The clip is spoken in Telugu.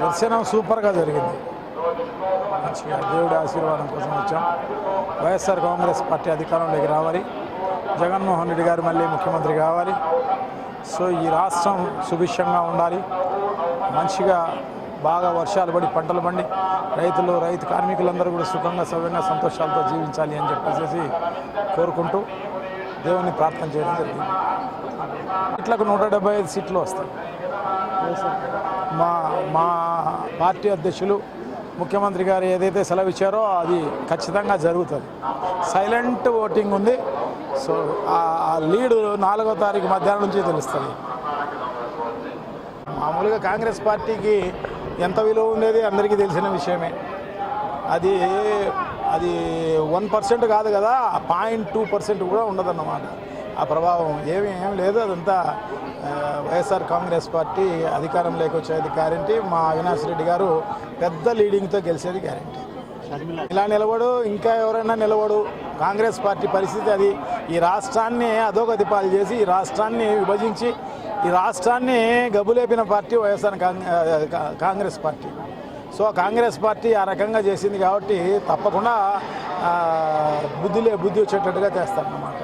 దర్శనం సూపర్గా జరిగింది. మంచిగా దేవుడి ఆశీర్వాదం కోసం వచ్చాం. వైఎస్ఆర్ కాంగ్రెస్ పార్టీ అధికారంలోకి రావాలి, జగన్మోహన్ రెడ్డి గారు మళ్ళీ ముఖ్యమంత్రి కావాలి. సో ఈ రాష్ట్రం సుభిక్షంగా ఉండాలి, మంచిగా బాగా వర్షాలు పడి పంటలు పండి రైతు కార్మికులందరూ కూడా సుఖంగా సవ్యంగా సంతోషాలతో జీవించాలి అని చెప్పేసి కోరుకుంటూ దేవుని ప్రార్థన చేయడం జరిగింది. ఇట్లకు 175 సీట్లు వస్తాయి. మా పార్టీ అధ్యక్షులు ముఖ్యమంత్రి గారు ఏదైతే సెలవు ఇచ్చారో అది ఖచ్చితంగా జరుగుతుంది. సైలెంట్ ఓటింగ్ ఉంది. సో ఆ లీడ్ 4వ తారీఖు మధ్యాహ్నం నుంచి తెలుస్తుంది. మామూలుగా కాంగ్రెస్ పార్టీకి ఎంత విలువ ఉండేది అందరికీ తెలిసిన విషయమే. అది 1% కాదు కదా, 0.2% కూడా ఉండదన్నమాట. ఆ ప్రభావం ఏం లేదు. అదంతా వైఎస్ఆర్ కాంగ్రెస్ పార్టీ అధికారంలోకి వచ్చేది గ్యారంటీ. మా అవినాష్ రెడ్డి గారు పెద్ద లీడింగ్తో గెలిచేది గ్యారంటీ. ఇలా నిలబడు, ఇంకా ఎవరైనా నిలబడు. కాంగ్రెస్ పార్టీ పరిస్థితి అది. ఈ రాష్ట్రాన్ని అధోగతి పాలు చేసి, ఈ రాష్ట్రాన్ని విభజించి, ఈ రాష్ట్రాన్ని గబ్బులేపిన party YSR Congress party. So Congress party ఆ రకంగా చేసింది కాబట్టి తప్పకుండా బుద్ధి వచ్చేటట్టుగా చేస్తారన్నమాట.